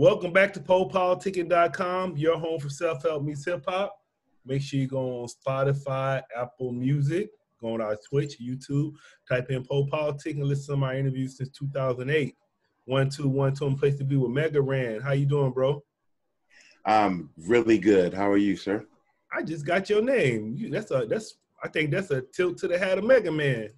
Welcome back to PoPolitickin.com, your home for self-help meets hip-hop. Make sure you go on Spotify, Apple Music, go on our Twitch, YouTube, type in PoPolitickin and listen to my interviews since 2008. 1212, I'm place to be with Mega Ran. How you doing, bro? I'm really good. How are you, sir? I just got your name. I think that's a tilt to the hat of Mega Man.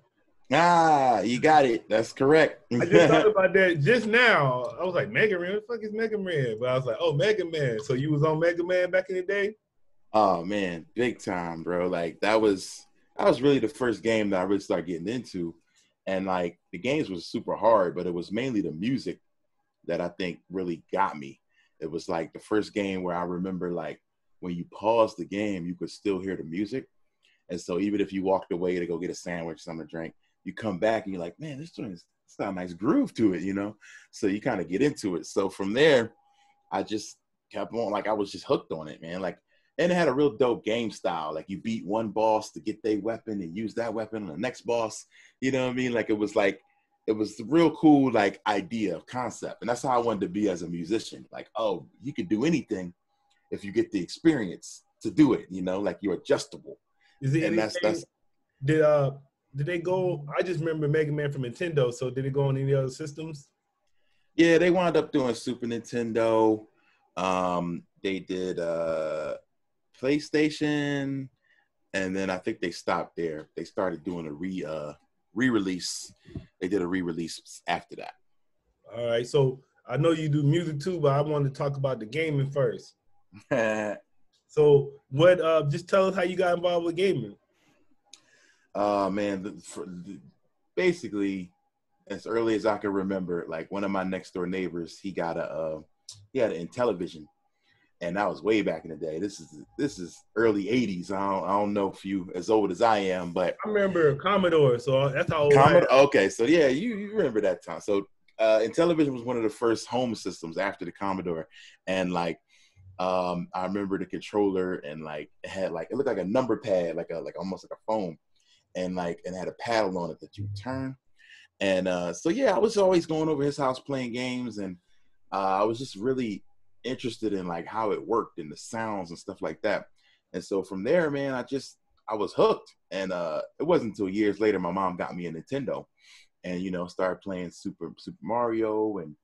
Ah, you got it. That's correct. I just thought about that just now. I was like, Mega Man, what the fuck is Mega Man? But I was like, oh, Mega Man. So you was on Mega Man back in the day? Oh man, big time, bro. Like that was really the first game that I really started getting into. And like the games was super hard, but it was mainly the music that I think really got me. It was like the first game where I remember like when you paused the game, you could still hear the music. And so even if you walked away to go get a sandwich, something to drink, you come back and you're like, man, this joint it's got a nice groove to it, you know? So you kind of get into it. So from there, I just kept on, like I was just hooked on it, man. Like, and it had a real dope game style. Like you beat one boss to get their weapon and use that weapon on the next boss. You know what I mean? Like it was the real cool like idea, concept. And that's how I wanted to be as a musician. Like, oh, you could do anything if you get the experience to do it, you know, like you're adjustable. And did they go? I just remember Mega Man from Nintendo. So did it go on any other systems? Yeah, they wound up doing Super Nintendo. They did PlayStation, and then I think they stopped there. They started doing a re-release. They did a re-release after that. All right. So I know you do music too, but I wanted to talk about the gaming first. So what? Just tell us how you got involved with gaming. Man, basically, as early as I can remember, like one of my next door neighbors, he had an Intellivision, and that was way back in the day. This is early '80s. I don't know if you as old as I am, but I remember Commodore, so that's how old Commodore. Okay, so yeah, you remember that time. So Intellivision was one of the first home systems after the Commodore, and like I remember the controller, and like it looked like a number pad, like almost like a phone. And had a paddle on it that you turn. And so yeah, I was always going over his house playing games, and I was just really interested in like how it worked and the sounds and stuff like that. And so from there, man, I was hooked. And it wasn't until years later my mom got me a Nintendo, and started playing Super Mario, and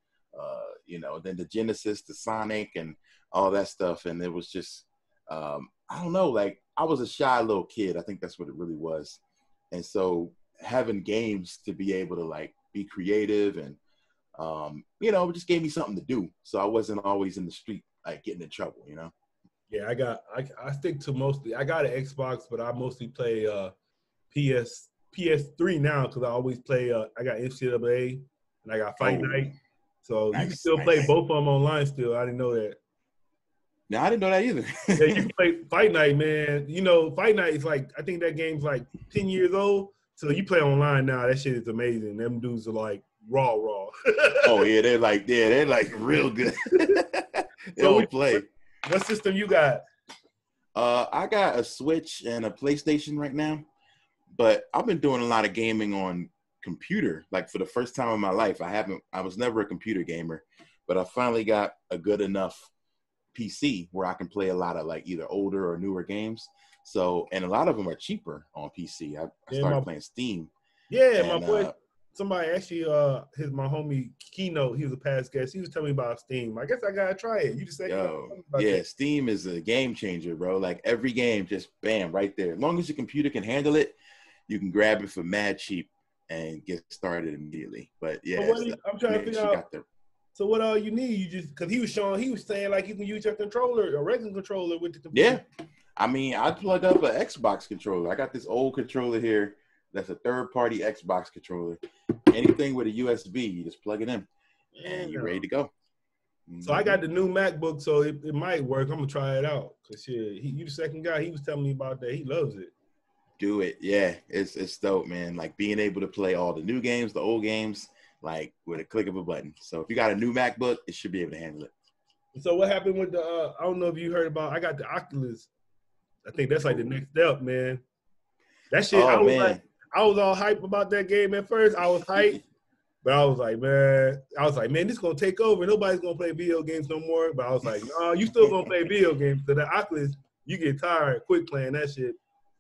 then the Genesis, the Sonic, and all that stuff. And it was just I don't know, like I was a shy little kid. I think that's what it really was. And so having games to be able to like be creative and, it just gave me something to do. So I wasn't always in the street, like getting in trouble, Yeah, I stick to mostly, I got an Xbox, but I mostly play PS3 now because I always play, I got NCAA and I got Fight Night. So you can still play both of them online still. I didn't know that. No, I didn't know that either. Yeah, you can play Fight Night, man. Fight Night is like, I think that game's like 10 years old. So you play online now. That shit is amazing. Them dudes are like raw. Oh yeah, they're like real good. They don't play. What system you got? I got a Switch and a PlayStation right now, but I've been doing a lot of gaming on computer. Like for the first time in my life, I was never a computer gamer, but I finally got a good enough PC where I can play a lot of like either older or newer games. So, and a lot of them are cheaper on PC. I started playing Steam. Yeah, and my boy, somebody actually, my homie Keynote, he was a past guest. He was telling me about Steam. I guess I gotta try it. You just said, yeah, Steam is a game changer, bro. Like every game, just bam, right there. As long as your computer can handle it, you can grab it for mad cheap and get started immediately. But yeah, I'm trying to figure out. So what all you need? You just because he was saying like you can use your controller, a regular controller with the computer. Yeah, I mean I plug up an Xbox controller. I got this old controller here that's a third-party Xbox controller. Anything with a USB, you just plug it in, and you're ready to go. So I got the new MacBook, so it might work. I'm gonna try it out. Cause you the second guy. He was telling me about that. He loves it. Do it, yeah. It's dope, man. Like being able to play all the new games, the old games, like with a click of a button. So if you got a new MacBook, it should be able to handle it. So what happened with the, I don't know if you heard about, I got the Oculus. I think that's like the next step, man. That shit, I was all hype about that game at first. I was hyped. But I was like, man, this is gonna take over. Nobody's gonna play video games no more. But I was like, no, you still gonna play video games. So the Oculus, you get tired quick playing that shit.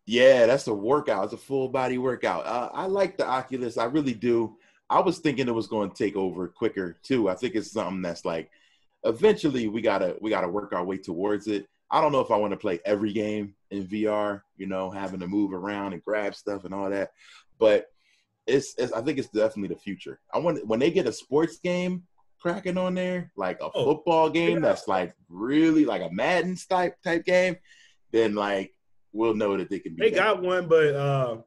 Yeah, that's a workout. It's a full body workout. I like the Oculus. I really do. I was thinking it was going to take over quicker too. I think it's something that's like, eventually we gotta work our way towards it. I don't know if I want to play every game in VR, you know, having to move around and grab stuff and all that. But it's I think it's definitely the future. I want when they get a sports game cracking on there, like a football game that's like really like a Madden type game, then like we'll know that they can be. They got one, but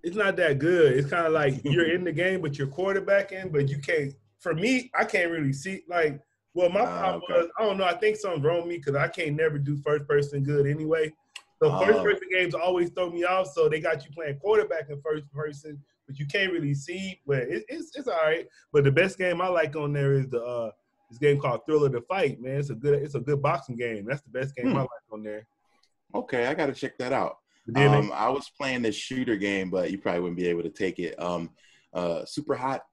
it's not that good. It's kind of like you're in the game, but you're quarterbacking, but you can't. For me, I can't really see. Like, well, my problem was, I don't know. I think something's wrong with me because I can't never do first person good anyway. So first person games always throw me off. So they got you playing quarterback in first person, but you can't really see. But it's all right. But the best game I like on there is the this game called Thriller to Fight. Man, it's a good boxing game. That's the best game I like on there. Okay, I got to check that out. I was playing this shooter game, but you probably wouldn't be able to take it. Super Hot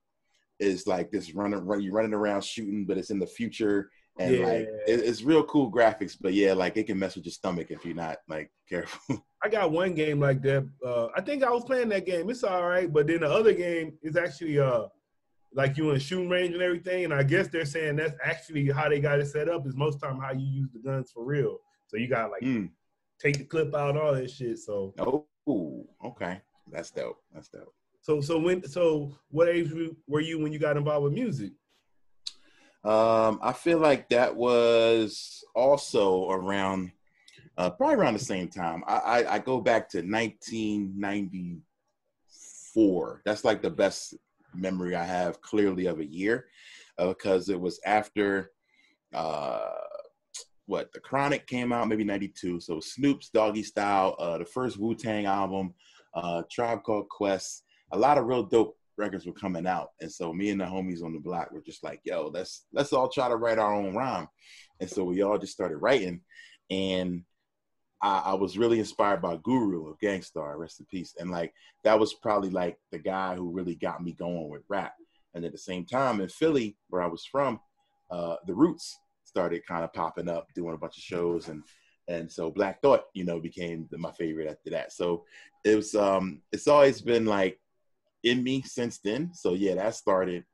is like this you're running around shooting, but it's in the future, and like it's real cool graphics. But yeah, like it can mess with your stomach if you're not like careful. I got one game like that. I think I was playing that game. It's all right, but then the other game is actually like you in a shooting range and everything. And I guess they're saying that's actually how they got it set up. Is most time how you use the guns for real. So you got like. Take the clip out, all that shit. So okay, that's dope. So what age were you when you got involved with music? I feel like that was also around probably around the same time. I go back to 1994. That's like the best memory I have clearly of a year, because it was after the Chronic came out, maybe 92. So Snoop's Doggy Style, the first Wu-Tang album, Tribe Called Quest, a lot of real dope records were coming out. And so me and the homies on the block were just like, yo, let's all try to write our own rhyme. And so we all just started writing. And I was really inspired by Guru of Gangstar, rest in peace. And like, that was probably like the guy who really got me going with rap. And at the same time in Philly, where I was from, the Roots started kind of popping up, doing a bunch of shows, and so Black Thought, you know, became my favorite after that. So it was it's always been like in me since then. So yeah, that started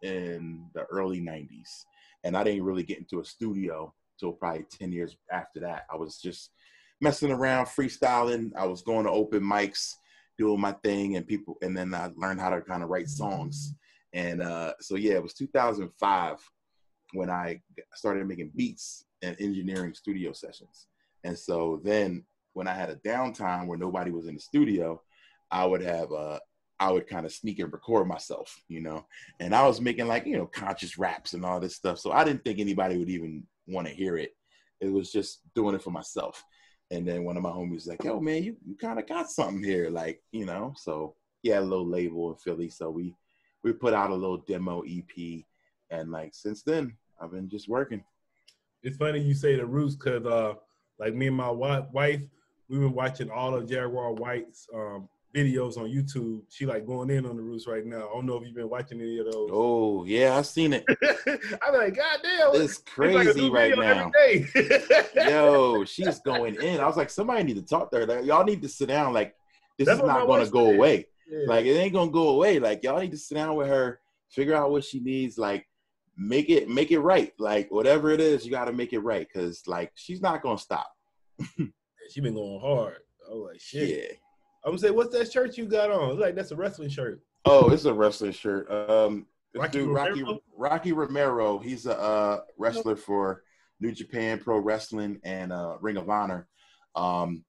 in the early 90s, and I didn't really get into a studio till probably 10 years after that. I was just messing around, freestyling. I was going to open mics, doing my thing, and then I learned how to kind of write songs. And so yeah, it was 2005 when I started making beats and engineering studio sessions. And so then when I had a downtime where nobody was in the studio, I would kind of sneak and record myself, you know, and I was making like, you know, conscious raps and all this stuff. So I didn't think anybody would even want to hear it. It was just doing it for myself. And then one of my homies was like, yo, man, you kind of got something here. Like, you know, so yeah, a little label in Philly. So we put out a little demo EP. And like since then, I've been just working. It's funny you say the Roots because like me and my wife, we've been watching all of Jaguar White's videos on YouTube. She like going in on the Roots right now. I don't know if you've been watching any of those. Oh yeah, I've seen it. I'm like, God damn, it's crazy like right now. Yo, she's going in. I was like, somebody need to talk to her. Like, y'all need to sit down. Like, this is not going to go away. Yeah. Like, it ain't going to go away. Like, y'all need to sit down with her, figure out what she needs. Like, make it right. Like, whatever it is, you got to make it right. Because, like, she's not going to stop. She been going hard. I was like, shit. Yeah. I'm going to say, what's that shirt you got on? It's like, that's a wrestling shirt. Oh, it's a wrestling shirt. Rocky Romero. He's a wrestler for New Japan Pro Wrestling and Ring of Honor. And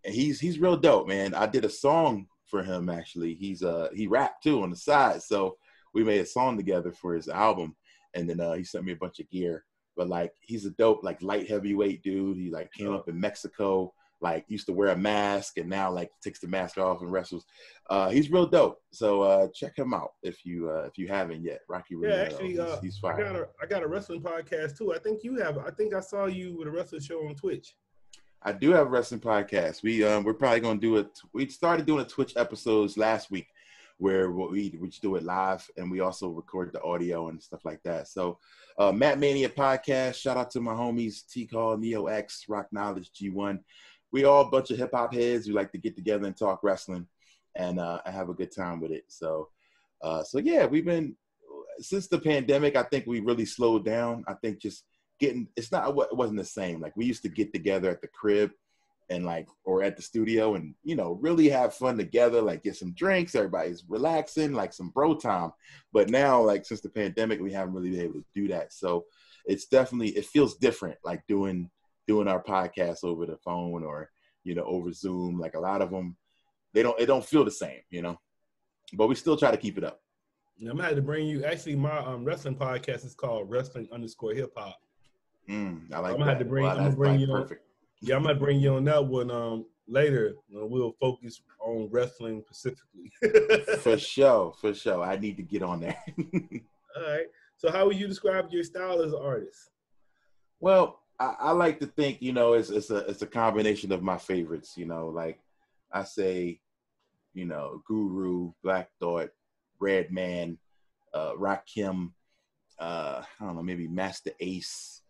he's real dope, man. I did a song for him actually. He rapped too on the side, so we made a song together for his album. And then he sent me a bunch of gear. But like, he's a dope like light heavyweight dude. He like came up in Mexico. Like used to wear a mask and now like takes the mask off and wrestles. He's real dope. So check him out if you haven't yet. Rocky Romero. Actually, he's fire. I got a wrestling podcast too. I think you have. I think I saw you with a wrestling show on Twitch. I do have a wrestling podcast. We're probably gonna do it. We started doing a Twitch episodes last week, where we just do it live, and we also record the audio and stuff like that. So Matt Mania Podcast, shout out to my homies T-Call, Neo X, Rock Knowledge, G1. We all a bunch of hip hop heads. We like to get together and talk wrestling and have a good time with it. So yeah, we've been, since the pandemic, I think we really slowed down. I think just it wasn't the same. Like, we used to get together at the crib and or at the studio and, really have fun together, like get some drinks, everybody's relaxing, like some bro time. But now, like, since the pandemic, we haven't really been able to do that. So it's definitely, it feels different, like doing our podcast over the phone or, over Zoom. Like, a lot of them, it don't feel the same, but we still try to keep it up. I'm gonna have to bring you, actually, my wrestling podcast is called Wrestling_Hip Hop. I like I'm that. gonna have to bring, I'm gonna bring you perfect. Yeah, I'm gonna bring you on that one later. We'll focus on wrestling specifically. For sure. I need to get on there. All right. So how would you describe your style as an artist? Well, I like to think, it's a combination of my favorites. Like I say, Guru, Black Thought, Redman, Rakim, I don't know, maybe Master Ace.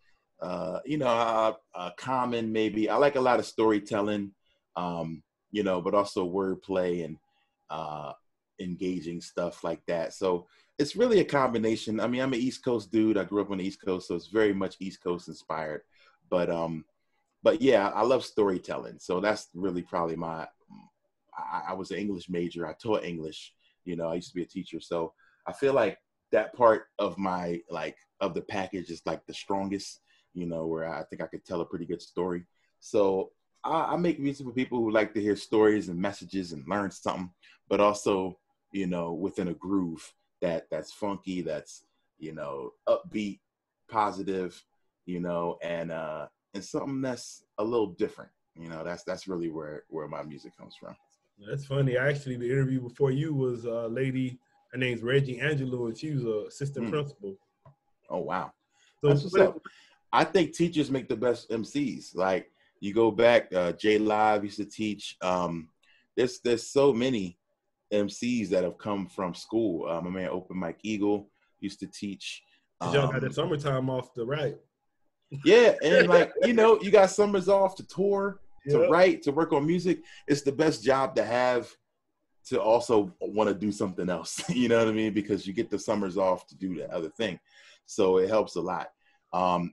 Common, maybe. I like a lot of storytelling, but also wordplay and engaging stuff like that. So it's really a combination. I mean, I'm an East Coast dude. I grew up on the East Coast, so it's very much East Coast inspired. But yeah, I love storytelling. So that's really probably I was an English major. I taught English. I used to be a teacher. So I feel like that part of my, of the package is like the strongest, where I think I could tell a pretty good story. So I make music for people who like to hear stories and messages and learn something, but also, within a groove that's funky, that's, upbeat, positive, and something that's a little different. That's really where my music comes from. That's funny. Actually, the interview before you was a lady, her name's Reggie Angelou, and she was an assistant principal. Oh, wow. So that's what's up. I think teachers make the best MCs. Like, you go back, J Live used to teach. There's so many MCs that have come from school. My man Open Mike Eagle used to teach. Y'all got the summertime off to write. Yeah, and you got summers off to tour, to write, to work on music. It's the best job to have, to also want to do something else. You know what I mean? Because you get the summers off to do the other thing. So it helps a lot.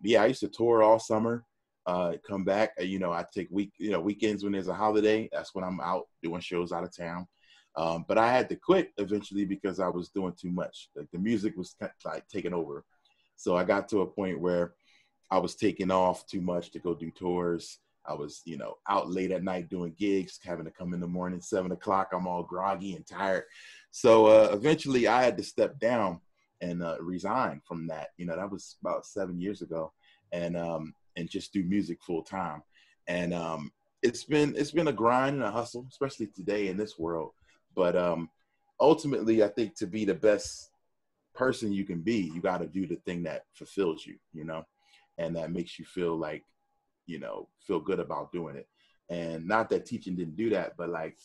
Yeah, I used to tour all summer, come back, I take weekends when there's a holiday. That's when I'm out doing shows out of town. But I had to quit eventually because I was doing too much. Like, the music was like taking over. So I got to a point where I was taking off too much to go do tours. I was, out late at night doing gigs, having to come in the morning, 7 o'clock. I'm all groggy and tired. So eventually I had to step down and resign from that. That was about 7 years ago, and just do music full time. And it's been a grind and a hustle, especially today in this world. But ultimately, I think to be the best person you can be, you got to do the thing that fulfills you, and that makes you feel like, feel good about doing it. And not that teaching didn't do that, but like,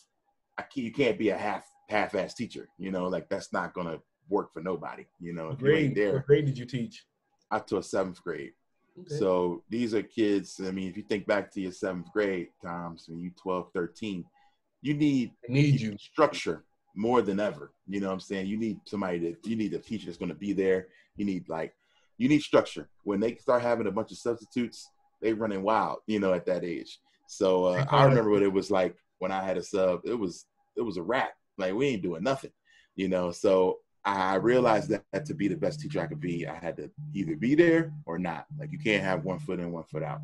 you can't be a half-ass teacher, like, that's not going to work for nobody, if you ain't there. What grade did you teach? I taught 7th grade. Okay. So these are kids, I mean, if you think back to your 7th grade times when you 12, 13, you need structure more than ever. You know what I'm saying? You need you need a teacher that's going to be there. You need structure. When they start having a bunch of substitutes, they running wild, at that age. So I remember what it was like when I had a sub. It was a wrap. Like, we ain't doing nothing, So I realized that to be the best teacher I could be, I had to either be there or not. Like, you can't have one foot in, one foot out.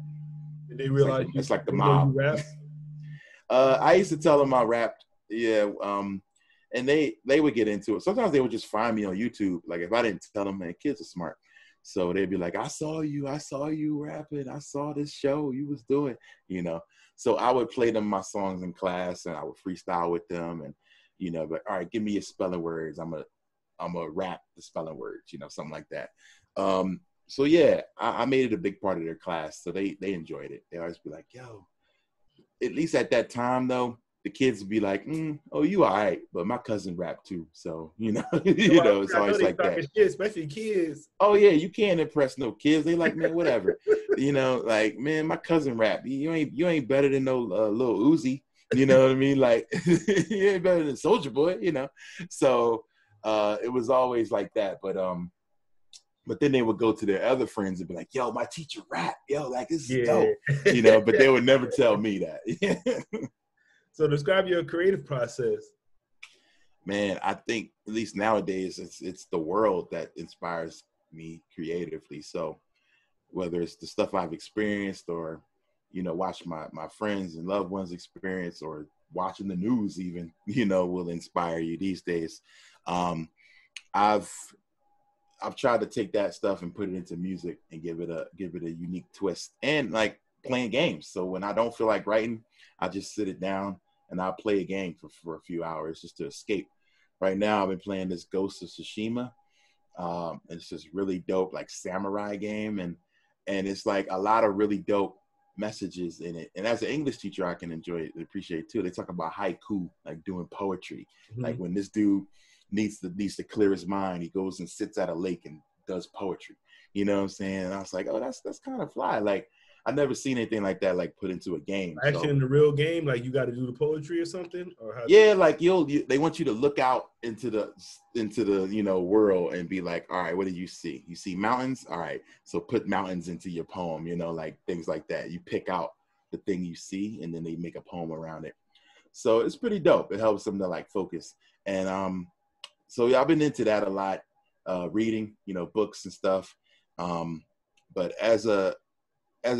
Did they realize it's like the mob. I used to tell them I rapped, yeah, and they would get into it. Sometimes they would just find me on YouTube. Like, if I didn't tell them, man, kids are smart. So they'd be like, I saw you rapping. I saw this show you was doing, So I would play them my songs in class, and I would freestyle with them, and, but all right, give me your spelling words. I'm a rap the spelling words, something like that. So yeah, I made it a big part of their class. So they enjoyed it. They always be like, yo, at least at that time though, the kids would be like, "Oh, you all right?" But my cousin rap too, so it's I know always they like that. shit, especially kids. Oh yeah, you can't impress no kids. They like, man, whatever. Like, man, my cousin rap. You ain't better than no little Uzi. You know what I mean? Like, you ain't better than Soldier Boy. So it was always like that. But then they would go to their other friends and be like, "Yo, my teacher rap. Yo, like this is dope." But they would never tell me that. So describe your creative process. Man, I think at least nowadays it's the world that inspires me creatively. So whether it's the stuff I've experienced or, watch my friends and loved ones experience, or watching the news even, will inspire you these days. I've tried to take that stuff and put it into music and give it a unique twist, and like playing games. So when I don't feel like writing, I just sit it down and I'll play a game for a few hours just to escape. Right now, I've been playing this Ghost of Tsushima. And it's just really dope, like samurai game. And it's like a lot of really dope messages in it. And as an English teacher, I can appreciate too. They talk about haiku, like doing poetry. Mm-hmm. Like when this dude needs to clear his mind, he goes and sits at a lake and does poetry. You know what I'm saying? And I was like, oh, that's kind of fly. Like, I've never seen anything like that, like put into a game. Actually, in the real game, like you got to do the poetry or something, or how? Yeah, like they want you to look out into the world and be like, all right, what do you see? You see mountains? All right, so put mountains into your poem. Like things like that. You pick out the thing you see, and then they make a poem around it. So it's pretty dope. It helps them to like focus. And so yeah, I've been into that a lot, reading, books and stuff. But as an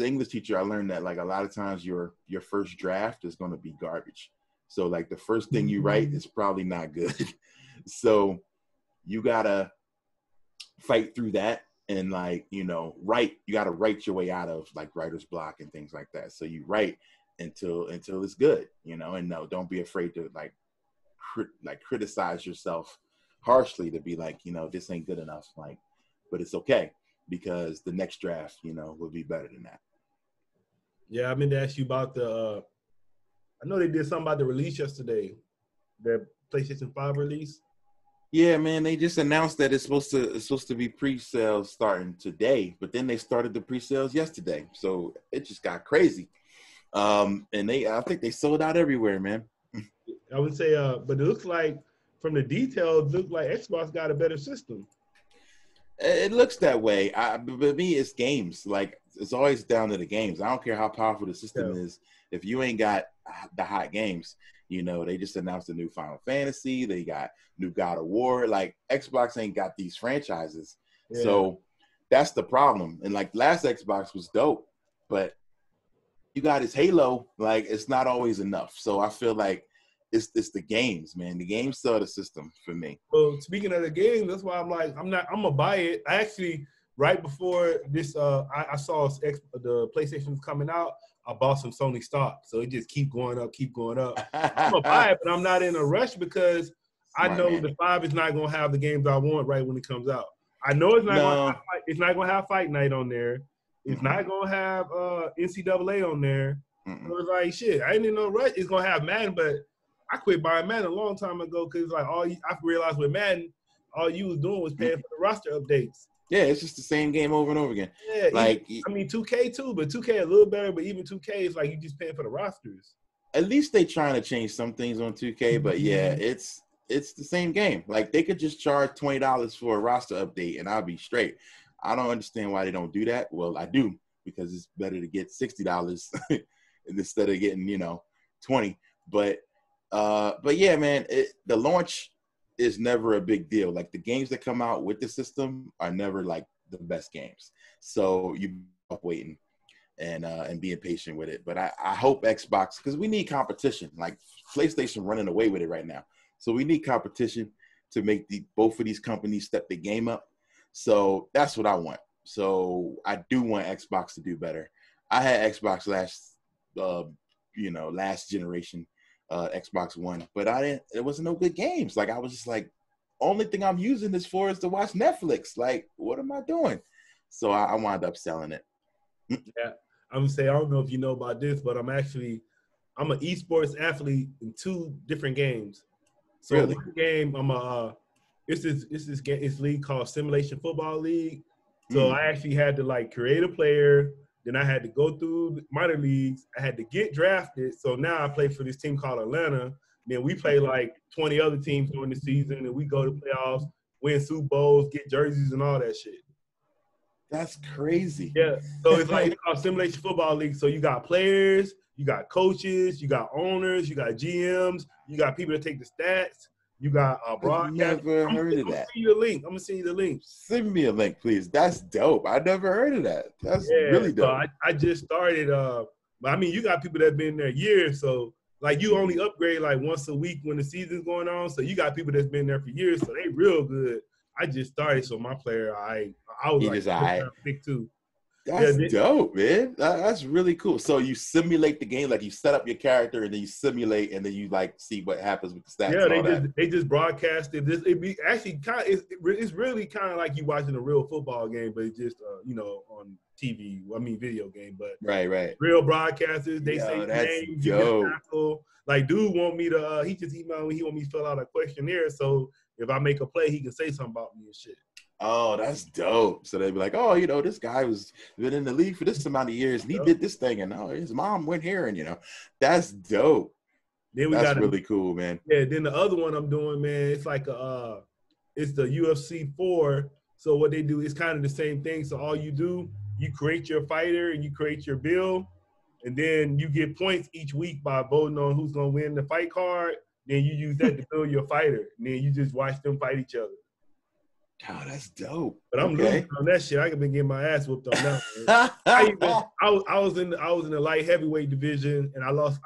English teacher, I learned that like a lot of times your first draft is going to be garbage. So like the first thing you write is probably not good. So you gotta fight through that and like, write. You gotta write your way out of like writer's block and things like that. So you write until it's good, and no, don't be afraid to like criticize yourself harshly, to be like, this ain't good enough. Like, but it's okay, because the next draft, will be better than that. Yeah, I meant to ask you about I know they did something about the release yesterday, the PlayStation 5 release. Yeah, man, they just announced that it's supposed to be pre-sales starting today, but then they started the pre-sales yesterday, so it just got crazy. And I think they sold out everywhere, man. I would say, but it looks like from the details, it looks like Xbox got a better system. It looks that way. But me, it's games. Like, it's always down to the games. I don't care how powerful the system is. If you ain't got the hot games, they just announced a new Final Fantasy. They got new God of War. Like, Xbox ain't got these franchises. Yeah. So that's the problem. And like last Xbox was dope, but you got his Halo. Like, it's not always enough. So I feel like it's the games, man. The games sell the system for me. Well, speaking of the game, that's why I'm like, I'm gonna buy it. I actually, right before this, I saw the PlayStation coming out. I bought some Sony stock, so it just keep going up. I'm gonna buy it, but I'm not in a rush because I know the 5 is not gonna have the games I want right when it comes out. I know it's not gonna have Fight Night on there. It's not gonna have NCAA on there. So it's like, shit, I ain't in no rush. It's gonna have Madden, but I quit buying Madden a long time ago because like I realized with Madden, all you was doing was paying for the roster updates. Yeah, it's just the same game over and over again. Yeah, like 2K too, but 2K a little better. But even 2K is like you just paying for the rosters. At least they trying to change some things on 2K, but yeah, it's the same game. Like they could just charge $20 for a roster update and I'll be straight. I don't understand why they don't do that. Well, I do, because it's better to get $60 instead of getting $20. But yeah, man, the launch is never a big deal. Like the games that come out with the system are never like the best games. So you waiting and being patient with it. But I hope Xbox, because we need competition. Like PlayStation running away with it right now. So we need competition to make both of these companies step the game up. So that's what I want. So I do want Xbox to do better. I had Xbox last generation. Xbox One, but there wasn't no good games. Like I was just like, only thing I'm using this for is to watch Netflix. Like, what am I doing? So I wound up selling it. Yeah, I'm gonna say, I don't know if you know about this, but I'm actually I'm an esports athlete in 2 different games. So Really? one game, I'm a it's this league called Simulation Football League. So I actually had to like create a player. Then I had to go through minor leagues. I had to get drafted. So now I play for this team called Atlanta. Then we play like 20 other teams during the season, and we go to playoffs, win Super Bowls, get jerseys, and all that shit. That's crazy. Yeah. So it's like it's called Simulation Football League. So you got players, you got coaches, you got owners, you got GMs, you got people that take the stats. You got broadcast. Never heard of that. I'm gonna send you the link. I'm gonna send you the link. Send me a link, please. That's dope. I never heard of that. That's really dope. So I just started. But I mean, you got people that been there years. So like, you only upgrade like once a week when the season's going on. So you got people that's been there for years. So they real good. I just started. So my player, I was He like just pick 2. That's dope, man. That's really cool. So you simulate the game, like you set up your character and then you simulate, and then you like see what happens with the stats. Yeah, they just broadcasted this. It be actually it's really kind of like you watching a real football game, but it's just on TV. I mean, video game, but right. Real broadcasters. They say names. You get tackle. Like, dude want me to. He just emailed me. He want me to fill out a questionnaire. So if I make a play, he can say something about me and shit. Oh, that's dope. So they'd be like, oh, this guy was been in the league for this amount of years, and he did this thing, and his mom went here, and that's dope. Then that's really cool, man. Yeah. Then the other one I'm doing, man, it's like it's the UFC 4. So what they do is kind of the same thing. So all you do, you create your fighter and you create your build, and then you get points each week by voting on who's gonna win the fight card. Then you use that to build your fighter, and then you just watch them fight each other. Oh, that's dope. But I'm losing on that shit. I could been getting my ass whooped on that. I was in the light heavyweight division, and I lost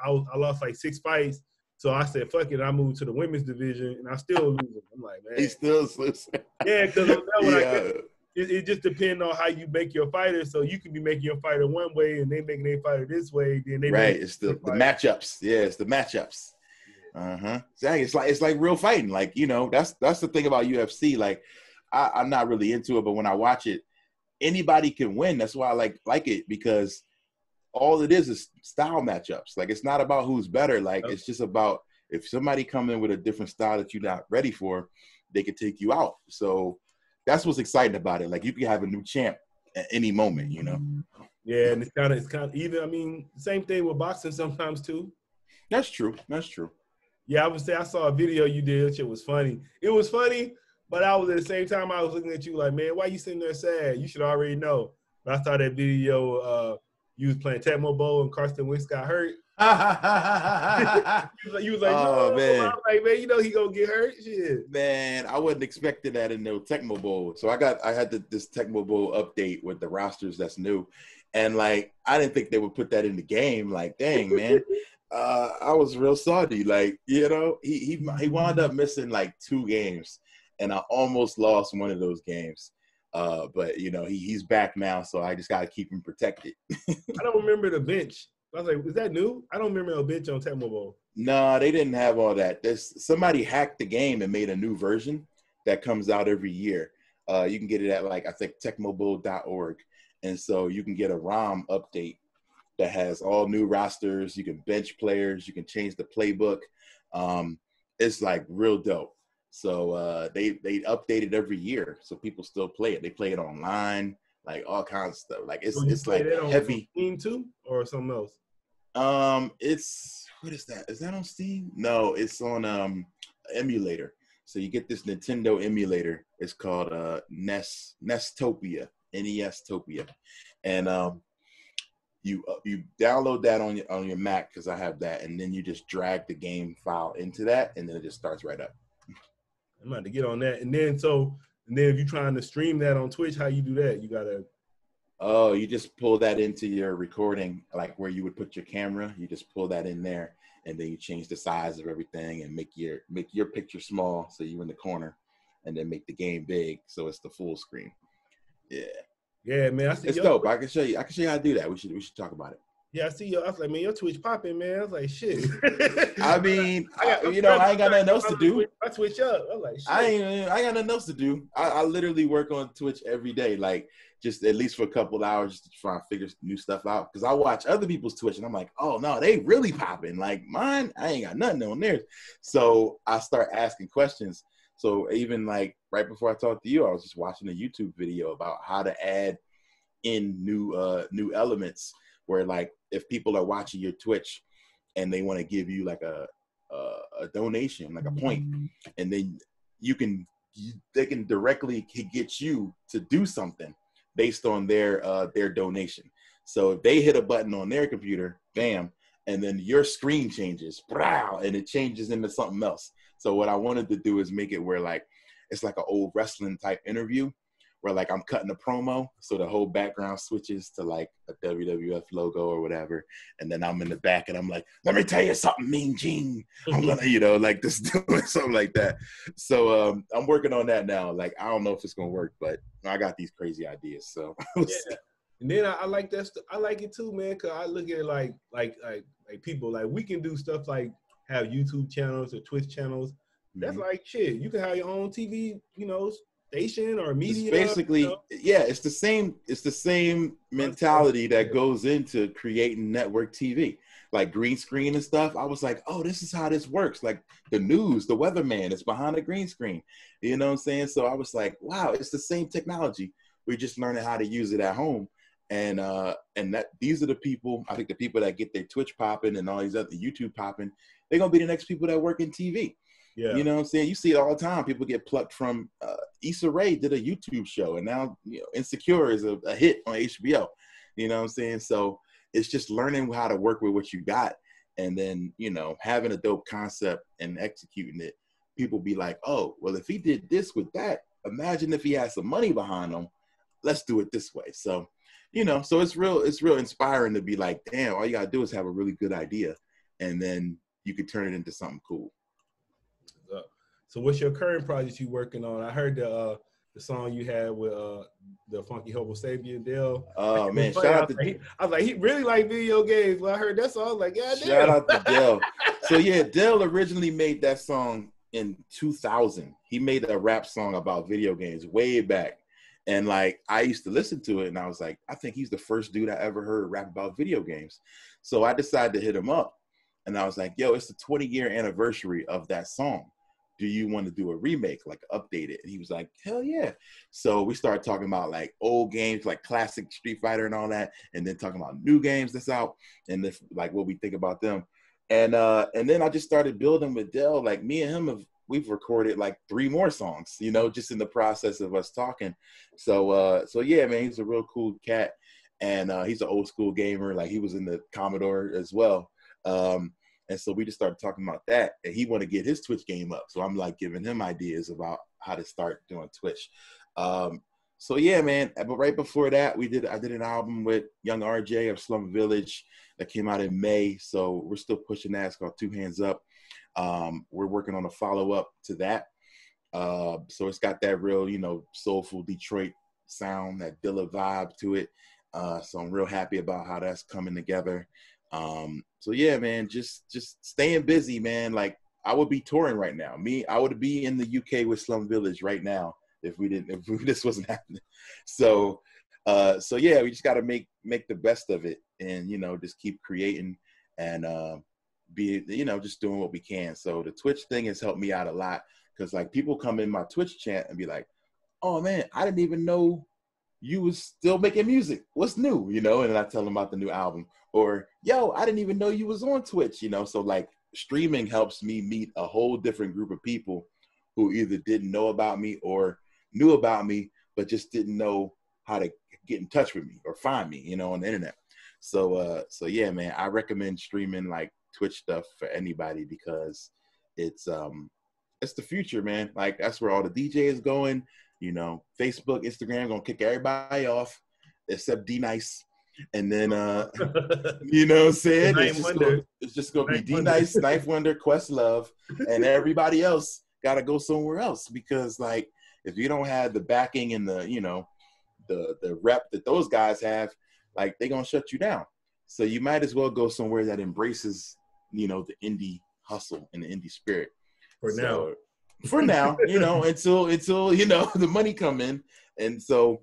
like 6 fights. So I said, fuck it. I moved to the women's division, and I still losing. I'm like, man, he's still losing. Yeah, because it just depends on how you make your fighter. So you can be making your fighter one way, and they making their fighter this way. Then they it's the matchups. Yeah, it's the matchups. It's like real fighting. Like, that's the thing about UFC. Like, I'm not really into it, but when I watch it, anybody can win. That's why I like it, because all it is style matchups. Like, it's not about who's better. Like, it's just about if somebody come in with a different style that you're not ready for, they can take you out. So that's what's exciting about it. Like, you can have a new champ at any moment, Yeah, and it's kind of even. I mean, same thing with boxing sometimes too. That's true. Yeah, I would say I saw a video you did. It was funny. It was funny. But I was at the same time, I was looking at you like, man, why you sitting there sad? You should already know. But I saw that video, you was playing Tecmo Bowl and Carson Wentz got hurt. you was like, oh, no, man. I'm like, man, he gonna get hurt? Shit. Man, I wasn't expecting that in no Tecmo Bowl. So I had this Tecmo Bowl update with the rosters that's new. And like, I didn't think they would put that in the game. Like, dang, man. I was real salty. Like, he wound up missing like 2 games. And I almost lost one of those games. But, he's back now, so I just got to keep him protected. I don't remember the bench. I was like, is that new? I don't remember a bench on Tecmo Bowl. No, they didn't have all that. Somebody hacked the game and made a new version that comes out every year. You can get it at, like, I think, tecmobowl.org. And so you can get a ROM update that has all new rosters. You can bench players. You can change the playbook. It's, like, real dope. So they update it every year, so people still play it. They play it online, like all kinds of stuff. Like it's like heavy. Steam too, or something else? What is that? Is that on Steam? No, it's on emulator. So you get this Nintendo emulator. It's called NEStopia, NEStopia, and you download that on your Mac, because I have that, and then you just drag the game file into that, and then it just starts right up. I'm about to get on that. And then if you're trying to stream that on Twitch, how you do that? You gotta. Oh, you just pull that into your recording, like where you would put your camera. You just pull that in there, and then you change the size of everything and make your picture small, so you're in the corner, and then make the game big, so it's the full screen. Yeah. Yeah, man. It's dope. I can show you how to do that. We should talk about it. Yeah, I see you. I was like, man, your Twitch popping, man. I was like, shit. I mean, I you know, I ain't got nothing else to do. I Twitch up. I was like, shit. I got nothing else to do. I literally work on Twitch every day, like just at least for a couple of hours just to try and figure new stuff out. Because I watch other people's Twitch and I'm like, oh no, they really popping. Like mine, I ain't got nothing on theirs. So I start asking questions. So even like right before I talked to you, I was just watching a YouTube video about how to add in new elements where like if people are watching your Twitch and they want to give you like a donation, like a point, and then they can directly get you to do something based on their donation. So if they hit a button on their computer, bam, and then your screen changes, and it changes into something else. So what I wanted to do is make it where like it's like an old wrestling type interview where like I'm cutting a promo, so the whole background switches to like a WWF logo or whatever, and then I'm in the back and I'm like, let me tell you something, Mean Gene. I'm gonna, you know, like just doing something like that. So I'm working on that now. Like I don't know if it's gonna work, but I got these crazy ideas. So yeah. And then I like that. I like it too, man. Cause I look at it like people like we can do stuff like have YouTube channels or Twitch channels. That's like shit. You can have your own TV, you know, station or media. It's basically, you know? yeah, it's the same mentality that goes into creating network TV, like green screen and stuff. I was like, oh, this is how this works. Like the news, the weatherman is behind the green screen. You know what I'm saying? So I was like, wow, it's the same technology. We're just learning how to use it at home. And that these are the people, I think the people that get their Twitch popping and all these other YouTube popping, they're gonna be the next people that work in TV. Yeah. You know what I'm saying? You see it all the time. People get plucked from Issa Rae did a YouTube show, and now, you know, Insecure is a hit on HBO. You know what I'm saying? So it's just learning how to work with what you got, and then, you know, having a dope concept and executing it. People be like, oh, well, if he did this with that, imagine if he had some money behind him. Let's do it this way. So, you know, so it's real inspiring to be like, damn, all you gotta do is have a really good idea, and then you could turn it into something cool. So what's your current project you working on? I heard the song you had with the Funky Hobo Sabian Dell. Oh man, shout out to I was like, he really like video games. When I heard that song, I was like, yeah, shout out to Dell. So yeah, Dell originally made that song in 2000. He made a rap song about video games way back. And like I used to listen to it and I was like, I think he's the first dude I ever heard rap about video games. So I decided to hit him up and I was like, yo, it's the 20-year anniversary of that song. Do you want to do a remake, like update it? And he was like, hell yeah. So we started talking about like old games, like classic Street Fighter and all that, and then talking about new games that's out and this, like what we think about them. And then I just started building with Dell. Like me and him we've recorded like 3 more songs, you know, just in the process of us talking. So yeah, man, he's a real cool cat, and he's an old school gamer. Like he was in the Commodore as well. And so we just started talking about that, and he wanted to get his Twitch game up. So I'm like giving him ideas about how to start doing Twitch. So yeah, man. But right before that, I did an album with Young RJ of Slum Village that came out in May. So we're still pushing that. It's called 2 Hands Up. We're working on a follow-up to that. So it's got that real, you know, soulful Detroit sound, that Dilla vibe to it. So I'm real happy about how that's coming together. So yeah, man, just staying busy, man. Like I would be touring right now. I would be in the UK with Slum Village right now if this wasn't happening. So yeah, we just got to make the best of it, and you know, just keep creating and be, you know, just doing what we can. So the Twitch thing has helped me out a lot, because like people come in my Twitch chat and be like, oh man, I didn't even know you was still making music. What's new? You know, and then I tell them about the new album. Or, yo, I didn't even know you was on Twitch, you know? So like streaming helps me meet a whole different group of people who either didn't know about me or knew about me, but just didn't know how to get in touch with me or find me, you know, on the internet. So yeah, man, I recommend streaming like Twitch stuff for anybody, because it's the future, man. Like that's where all the DJ is going. You know, Facebook, Instagram gonna kick everybody off except D-Nice. And then, you know what I'm saying? It's just going to be D-Nice, Knife Wonder, Questlove, and everybody else got to go somewhere else, because, like, if you don't have the backing and the, you know, the rep that those guys have, like, they're going to shut you down. So you might as well go somewhere that embraces, you know, the indie hustle and the indie spirit. For now, you know, until you know the money come in, and so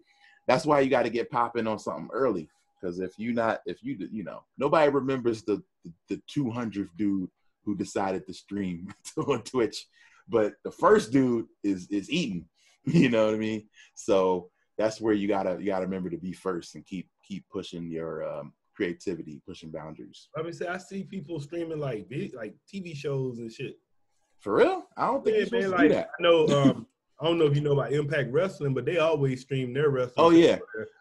that's why you got to get popping on something early. Because if you know, nobody remembers the 200th dude who decided to stream on Twitch, but the first dude is eating. You know what I mean? So that's where you gotta remember to be first and keep pushing your creativity, pushing boundaries. I mean, I see people streaming like TV shows and shit. For real? I don't think you're supposed to do that. I know. I don't know if you know about Impact Wrestling, but they always stream their wrestling. Oh yeah,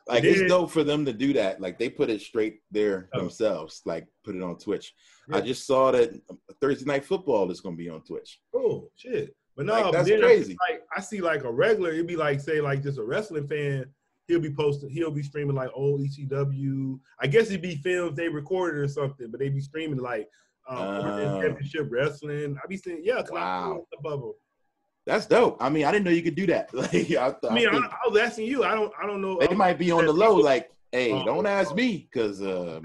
like it's dope for them to do that. Like they put it straight there themselves. Like put it on Twitch. Yeah. I just saw that Thursday Night Football is going to be on Twitch. Oh shit! But no, like, that's crazy. I see like a regular. It'd be like say like just a wrestling fan. He'll be streaming like old ECW. I guess it'd be films they recorded or something, but they be streaming like championship wrestling. I be saying wow. The bubble. That's dope. I mean, I didn't know you could do that. Like, I was asking you. I don't know. They might be on the low. Like, hey, don't ask me because I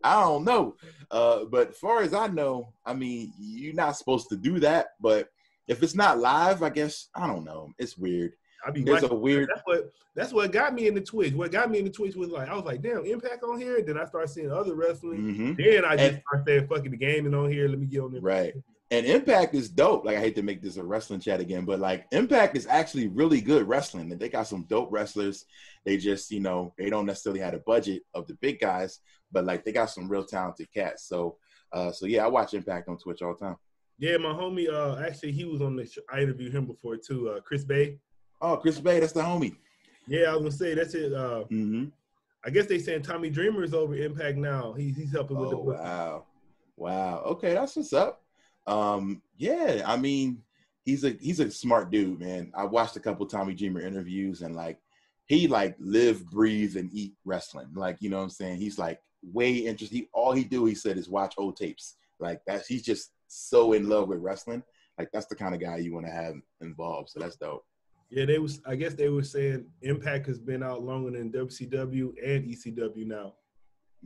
don't know. But as far as I know, I mean, you're not supposed to do that. But if it's not live, I guess I don't know. It's weird. That's what got me into Twitch. What got me into Twitch was like I was like, damn, Impact on here. Then I started seeing other wrestling. Mm-hmm. Then I just started saying, fucking the gaming on here. Let me get on there. Right. And Impact is dope. Like I hate to make this a wrestling chat again, but like Impact is actually really good wrestling. And they got some dope wrestlers. They just, you know, they don't necessarily have a budget of the big guys, but like they got some real talented cats. So yeah, I watch Impact on Twitch all the time. Yeah, my homie, actually he was on the show. I interviewed him before too. Chris Bay. Oh, Chris Bay, that's the homie. Yeah, I was gonna say that's it. I guess they saying Tommy Dreamer is over Impact now. He's helping with the book. Wow. Okay, that's what's up. Yeah, I mean, he's a smart dude, man. I watched a couple Tommy Dreamer interviews and like he like live, breathe, and eat wrestling. Like, you know what I'm saying? He's like way interested. All he said is watch old tapes. Like he's just so in love with wrestling. Like that's the kind of guy you want to have involved. So that's dope. Yeah, I guess they were saying Impact has been out longer than WCW and ECW now.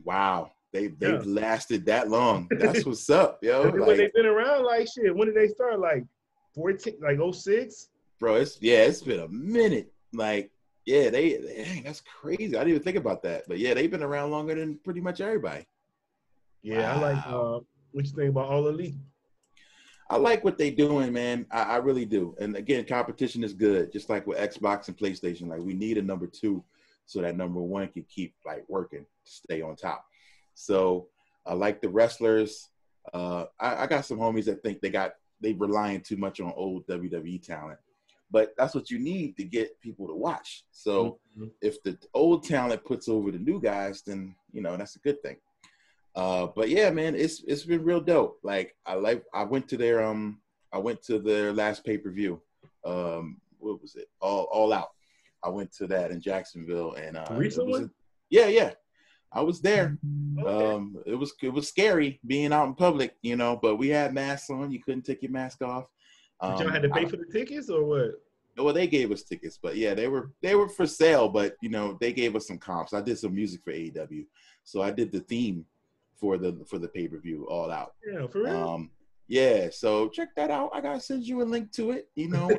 Wow. They've lasted that long. That's what's up, yo. When they've been around, like shit. When did they start? Like 14, like 06? Bro, it's been a minute. Like, yeah, dang, that's crazy. I didn't even think about that. But yeah, they've been around longer than pretty much everybody. Yeah, wow. I like what you think about All Elite? I like what they doing, man. I really do. And again, competition is good, just like with Xbox and PlayStation. Like we need a number 2 so that number 1 can keep like working, stay on top. So I like the wrestlers. I got some homies that think they relying too much on old WWE talent, but that's what you need to get people to watch. So if the old talent puts over the new guys, then you know that's a good thing. But yeah, man, it's been real dope. Like I went to their last pay-per-view. What was it? All Out. I went to that in Jacksonville, and recently? Yeah. I was there. Okay. It was scary being out in public, you know, but we had masks on. You couldn't take your mask off. But y'all had to pay for the tickets or what? Well, they gave us tickets, but yeah, they were for sale, but you know, they gave us some comps. I did some music for AEW. So I did the theme for the pay-per-view All Out. Yeah, for real. Yeah, so check that out. I gotta send you a link to it. You know,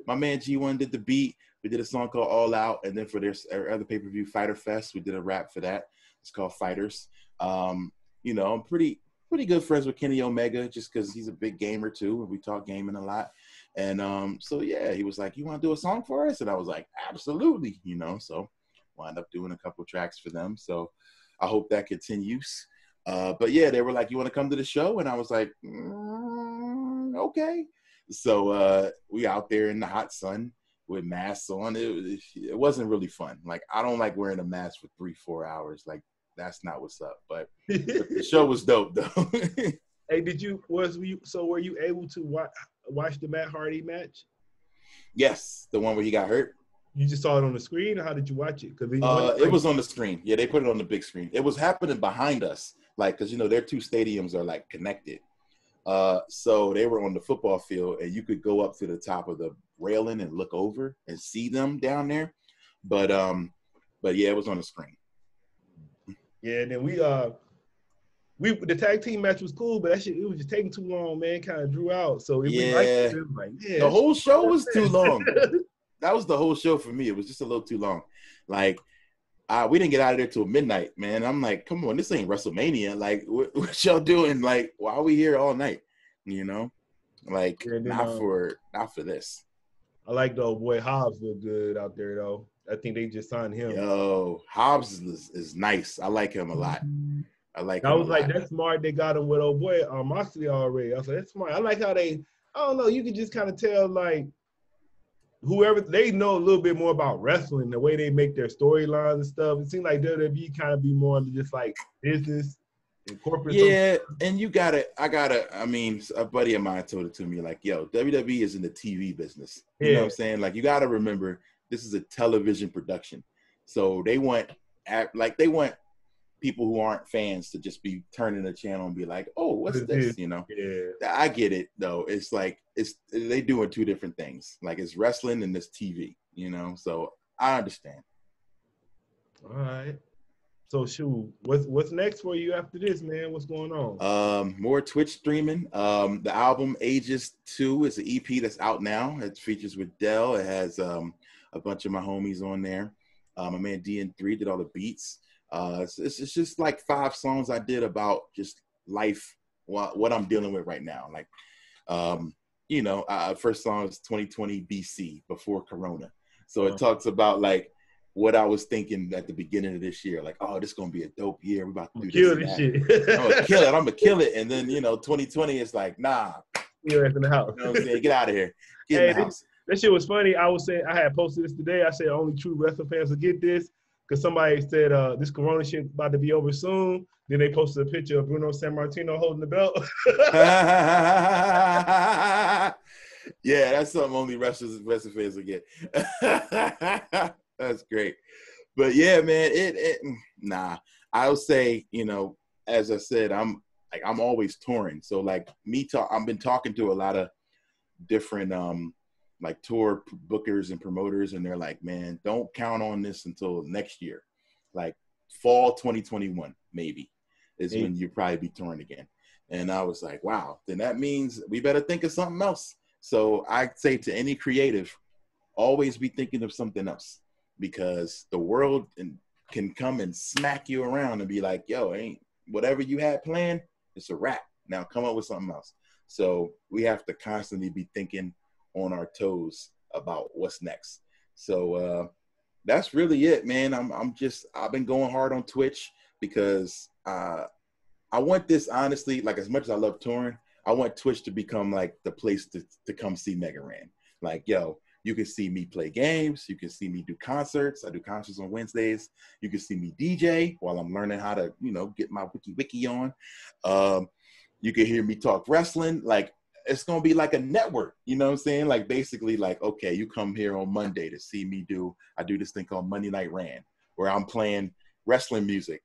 my man G1 did the beat. We did a song called All Out, and then for their other pay-per-view, Fighter Fest, we did a rap for that. It's called Fighters. You know, I'm pretty good friends with Kenny Omega just because he's a big gamer too, and we talk gaming a lot. And so yeah, he was like, "You want to do a song for us?" And I was like, "Absolutely," you know. So wound up doing a couple tracks for them. So I hope that continues. But yeah, they were like, "You want to come to the show?" And I was like, "Okay." So we out there in the hot sun with masks on. It wasn't really fun. Like I don't like wearing a mask for 3-4 hours. Like that's not what's up. But the show was dope though. Hey, were you able to watch the Matt Hardy match? Yes, the one where he got hurt. You just saw it on the screen, or how did you watch it? It was on the screen. Yeah, they put it on the big screen. It was happening behind us, like because you know their 2 stadiums are like connected. So they were on the football field, and you could go up to the top of the railing and look over and see them down there. But yeah, it was on the screen. Yeah, and then we the tag team match was cool, but that shit it was just taking too long, man. Kind of drew out. So if we liked it, was like, yeah, the whole show was too long. That was the whole show for me. It was just a little too long. Like, we didn't get out of there till midnight, man. I'm like, come on, this ain't WrestleMania. Like, what y'all doing? Like, why are we here all night? You know, like not for this. I like the old boy Hobbs look good out there though. I think they just signed him. Yo, Hobbs is nice. I like him a lot. I was like, that's smart. They got him with old boy Moxley already. I was like, that's smart. I like how I don't know, you can just kind of tell like whoever they know a little bit more about wrestling, the way they make their storylines and stuff. It seems like WWE kind of be more just like business and corporate. Yeah, and I mean, a buddy of mine told it to me, like, yo, WWE is in the TV business. You know what I'm saying? Like, you got to remember, this is a television production. So they want people who aren't fans to just be turning the channel and be like, oh, what's this? You know? Yeah. I get it though. It's like they doing two different things. Like, it's wrestling and it's TV, you know? So I understand. All right. So shoot, what's next for you after this, man? What's going on? More Twitch streaming. The album Ages 2 is an EP that's out now. It features with Dell. It has a bunch of my homies on there. My man DN3 did all the beats. It's just like 5 songs I did about just life, what I'm dealing with right now. Like, you know, first song is 2020 BC, before Corona. So it talks about like what I was thinking at the beginning of this year. Like, oh, this is going to be a dope year. We're about to do this shit. I'm going to kill it. I'm going to kill it. And then, you know, 2020 is like, nah. You're in the house. You know what I'm saying? Get out of here. Get in the house. That shit was funny. I was saying, I had posted this today. I said only true wrestling fans will get this. Because somebody said this Corona shit about to be over soon. Then they posted a picture of Bruno Sammartino holding the belt. Yeah, that's something only wrestling fans will get. That's great. But yeah, man, nah. I would say, you know, as I said, I'm always touring. So like I've been talking to a lot of different like tour bookers and promoters, and they're like, man, don't count on this until next year. Like fall 2021 maybe is when you probably be touring again. And I was like, wow, then that means we better think of something else. So I say to any creative, always be thinking of something else, because the world can come and smack you around and be like, yo, ain't whatever you had planned, it's a wrap. Now come up with something else. So we have to constantly be thinking on our toes about what's next. So that's really it, man. I've been going hard on Twitch because I want this, honestly, like, as much as I love touring, I want Twitch to become like the place to come see Mega Ran. Like, yo, you can see me play games. You can see me do concerts. I do concerts on Wednesdays. You can see me DJ while I'm learning how to, you know, get my wiki on. You can hear me talk wrestling. Like, it's going to be like a network, you know what I'm saying? Like, basically, like, okay, you come here on Monday to see me I do this thing called Monday Night Ran, where I'm playing wrestling music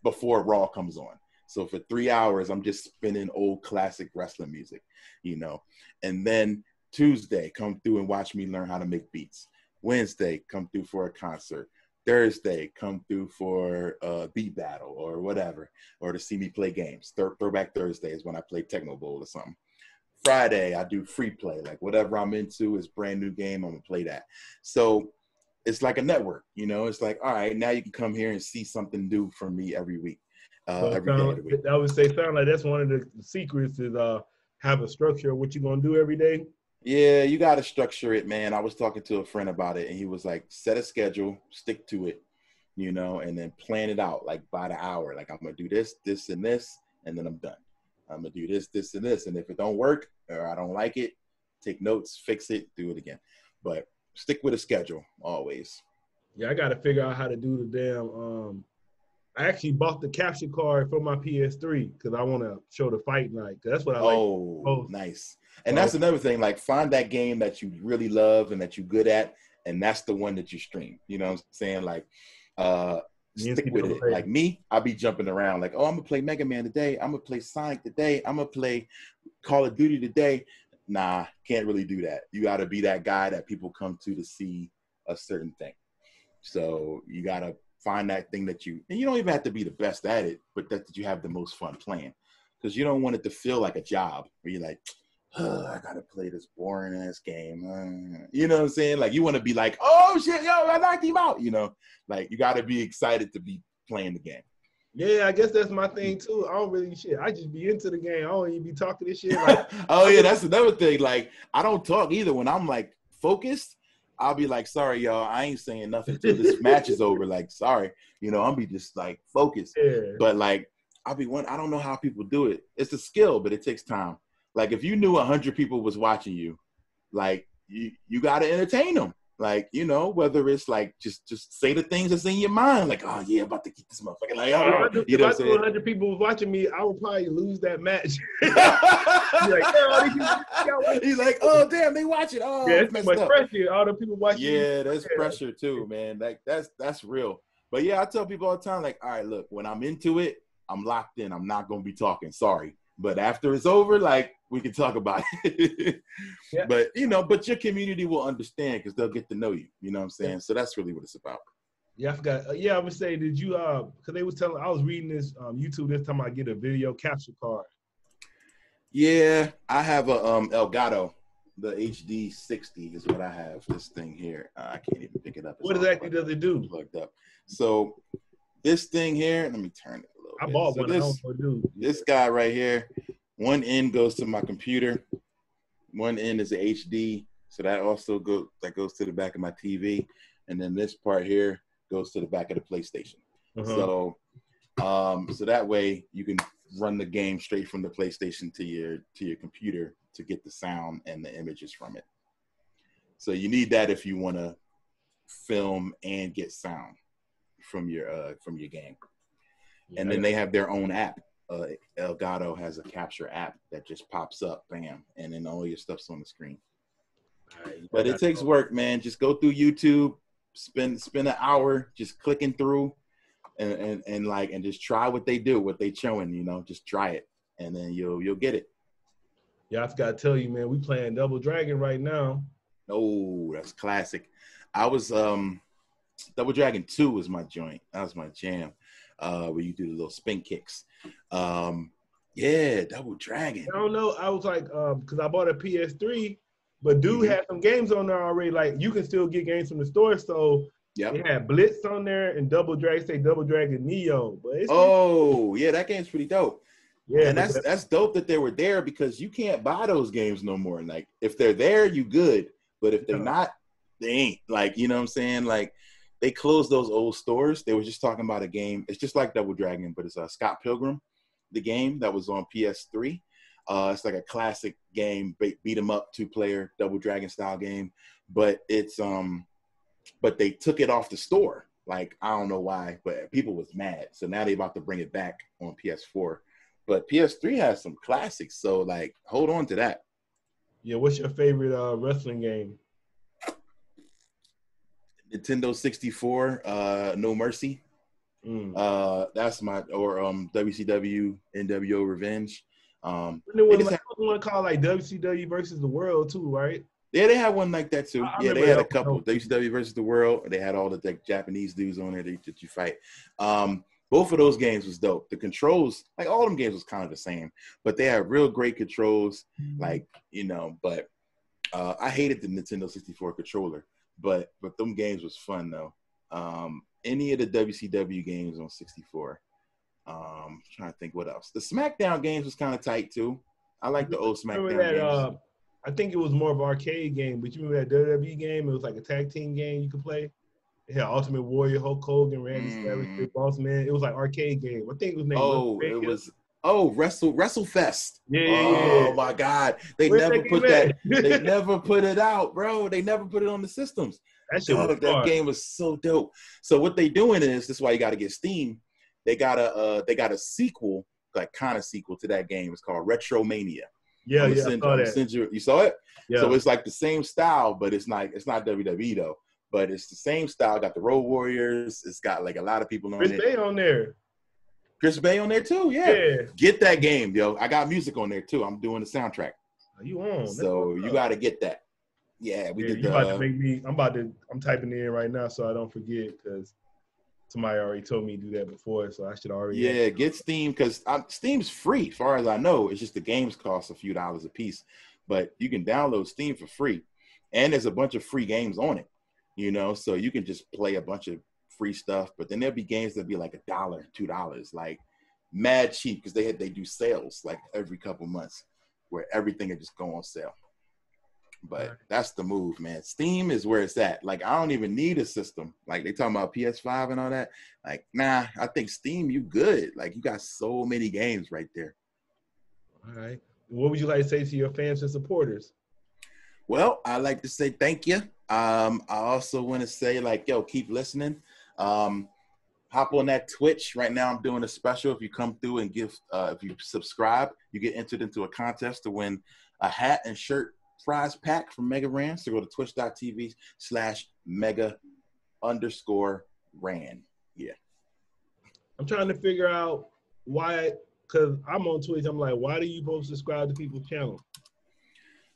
before Raw comes on. So for 3 hours, I'm just spinning old classic wrestling music, you know. And then Tuesday, come through and watch me learn how to make beats. Wednesday, come through for a concert. Thursday, come through for a beat battle or whatever, or to see me play games. Throwback Thursday is when I play Techno Bowl or something. Friday, I do free play. Like, whatever I'm into is brand new game, I'm going to play that. So it's like a network, you know. It's like, all right, now you can come here and see something new from me every week. Every day of the week. I would say, sound like that's one of the secrets is have a structure of what you're going to do every day. Yeah, you got to structure it, man. I was talking to a friend about it, and he was like, set a schedule, stick to it, you know, and then plan it out, like, by the hour. Like, I'm going to do this, this, and this, and then I'm done. I'm going to do this, this, and this. And if it don't work or I don't like it, take notes, fix it, do it again. But stick with a schedule always. Yeah, I got to figure out how to do the damn I actually bought the capture card for my PS3 because I want to show the fight night. That's what I like. Oh, nice. And that's another thing. Like, find that game that you really love and that you're good at, and that's the one that you stream. You know what I'm saying? Like, stick with it. Like me, I'll be jumping around. Like, oh, I'm going to play Mega Man today. I'm going to play Sonic today. I'm going to play Call of Duty today. Nah, can't really do that. You got to be that guy that people come to see a certain thing. So you got to find that thing that and you don't even have to be the best at it, but that you have the most fun playing. Because you don't want it to feel like a job where you're like, I gotta play this boring ass game. You know what I'm saying? Like you want to be like, oh shit, yo, I knocked him out. You know, like you got to be excited to be playing the game. Yeah, I guess that's my thing too. I don't really shit. I just be into the game. I don't even be talking this shit. Like, oh yeah, that's another thing. Like I don't talk either when I'm like focused. I'll be like, sorry, y'all, I ain't saying nothing till this match is over. Like, sorry, you know, I'll be just like focused. Yeah. But like, I don't know how people do it. It's a skill, but it takes time. Like if you knew 100 people was watching you, like you got to entertain them. Like, you know, whether it's like just say the things that's in your mind, like, oh yeah, about to get this motherfucker. Like, oh, if I knew 100 people was watching me, I would probably lose that match. He's like, oh damn, they watching. Oh, yeah, it's too much pressure. All the people watching. Yeah, there's pressure too, man. Like that's real. But yeah, I tell people all the time, like, all right, look, when I'm into it, I'm locked in. I'm not gonna be talking. Sorry. But after it's over, like, we can talk about it. Yeah. But, you know, but your community will understand because they'll get to know you. You know what I'm saying? Yeah. So that's really what it's about. Yeah, I forgot. Yeah, I would say, did you, because they was telling, I was reading this YouTube this time I get a video capture card. Yeah, I have a Elgato. The HD 60 is what I have. This thing here. I can't even pick it up. What exactly does it do? Plugged up. So this thing here, let me turn it. I bought one. This guy right here, one end goes to my computer, one end is a HD, so that also goes to the back of my TV, and then this part here goes to the back of the PlayStation. So that way you can run the game straight from the PlayStation to your computer to get the sound and the images from it. So you need that if you want to film and get sound from your game. And then they have their own app. Elgato has a capture app that just pops up, bam, and then all your stuff's on the screen. But it takes work, man. Just go through YouTube, spend an hour just clicking through, and just try what they do, what they showing. You know, just try it, and then you'll get it. Yeah, I forgot to tell you, man. We playing Double Dragon right now. Oh, that's classic. I was Double Dragon 2 was my joint. That was my jam. Where you do the little spin kicks. Yeah, Double Dragon. I don't know. I was like, because I bought a PS3, but dude had some games on there already. Like, you can still get games from the store. So it had Blitz on there and Double Dragon Neo. But yeah, that game's pretty dope. Yeah, and that's dope that they were there because you can't buy those games no more. Like, if they're there, you good. But if they're not, they ain't. Like, you know what I'm saying? Like, they closed those old stores. They were just talking about a game. It's just like Double Dragon, but it's Scott Pilgrim, the game that was on PS3. It's like a classic game, beat 'em up, 2-player Double Dragon style game. But it's but they took it off the store. Like, I don't know why, but people was mad. So now they about to bring it back on PS4. But PS3 has some classics, so like hold on to that. Yeah, what's your favorite wrestling game? Nintendo 64, No Mercy. That's my WCW NWO Revenge. There was one called like WCW versus the World too, right? Yeah, they had one like that too. Yeah, they had a couple. WCW versus the World. They had all the Japanese dudes on there that you fight. Both of those games was dope. The controls, like all them games was kind of the same, but they had real great controls. Like, you know, but I hated the Nintendo 64 controller. But them games was fun though. Any of the WCW games on 64. Trying to think what else. The SmackDown games was kind of tight too. I like the old SmackDown games. I think it was more of an arcade game, but you remember that WWE game? It was like a tag team game you could play. It had Ultimate Warrior, Hulk Hogan, Randy Savage, Big Boss Man. It was like arcade game. I think it was named WrestleFest. Yeah. Oh my God. They never put that. They never put it out, bro. They never put it on the systems. That game was so dope. So what they doing is, this is why you got to get Steam. They got a sequel, like kind of sequel to that game. It's called Retromania. Yeah, you saw it? Yeah. So it's like the same style, but it's not WWE though. But it's the same style. Got the Road Warriors. It's got like a lot of people on it. Chris Bay on there. Chris Bay on there too, yeah. Get that game, yo. I got music on there too. I'm doing the soundtrack. You on? So you got to get that. Yeah, we did. You about to make me. I'm typing it in right now so I don't forget because. Somebody already told me to do that before, so I should already. Yeah, get Steam because Steam's free, as far as I know. It's just the games cost a few dollars a piece, but you can download Steam for free, and there's a bunch of free games on it. You know, so you can just play a bunch of free stuff. But then there'll be games that'll be like $1, $2, like mad cheap because they do sales like every couple months where everything will just go on sale. But that's the move, man. Steam is where it's at. Like, I don't even need a system. Like, they talking about PS5 and all that. Like, nah, I think Steam, you good. Like, you got so many games right there. All right. What would you like to say to your fans and supporters? Well, I like to say thank you. I also want to say, like, yo, keep listening. Hop on that Twitch. Right now, I'm doing a special. If you come through and if you subscribe, you get entered into a contest to win a hat and shirt prize pack from Mega Ran. So go to twitch.tv/mega_ran. Yeah. I'm trying to figure out why, because I'm on Twitch. I'm like, why do you both subscribe to people's channel?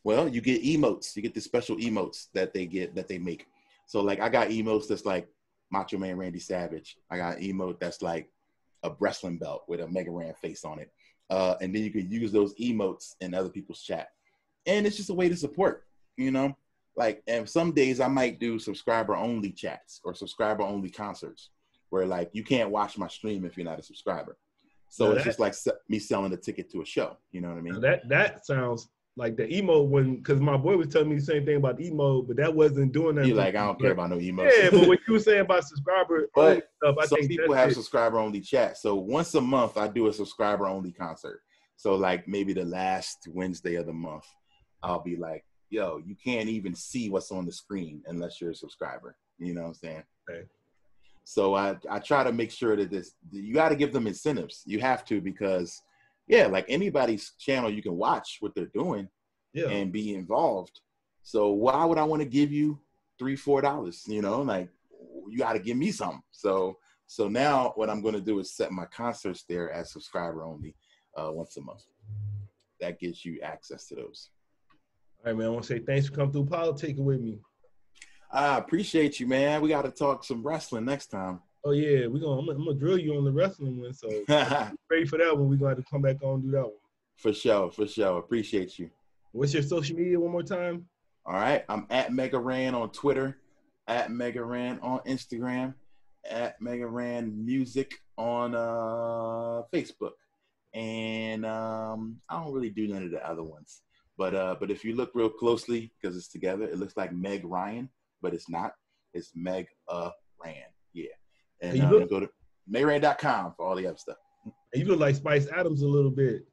Well, you get emotes. You get the special emotes that they make. So like I got emotes that's like Macho Man Randy Savage. I got emote that's like a wrestling belt with a Mega Ran face on it. And then you can use those emotes in other people's chat. And it's just a way to support, you know? Like, and some days I might do subscriber-only chats or subscriber-only concerts where, like, you can't watch my stream if you're not a subscriber. So it's just like me selling a ticket to a show. You know what I mean? That sounds like the emote because my boy was telling me the same thing about the emote, but that wasn't doing that. You're like, I don't care about no emotes. Yeah, but what you were saying about subscriber-only stuff, I think people have subscriber-only chat. So once a month, I do a subscriber-only concert. So, like, maybe the last Wednesday of the month, I'll be like, yo, you can't even see what's on the screen unless you're a subscriber. You know what I'm saying? Okay. So I try to make sure that you got to give them incentives. You have to because, yeah, like anybody's channel, you can watch what they're doing and be involved. So why would I want to give you $3, $4? You know, like you got to give me something. So now what I'm going to do is set my concerts there as subscriber only once a month. That gives you access to those. All right, man. I want to say thanks for coming through politicking with me. I appreciate you, man. We got to talk some wrestling next time. Oh, yeah. I'm gonna drill you on the wrestling one. So ready for that one. We're going to have to come back on and do that one. For sure. Appreciate you. What's your social media one more time? All right. I'm at Mega Ran on Twitter, at Mega Ran on Instagram, at Mega Ran Music on Facebook. And I don't really do none of the other ones. But if you look real closely, because it's together, it looks like Meg Ryan, but it's not. It's Meg Ran. Yeah. And you go to megran.com for all the other stuff. You look like Spice Adams a little bit.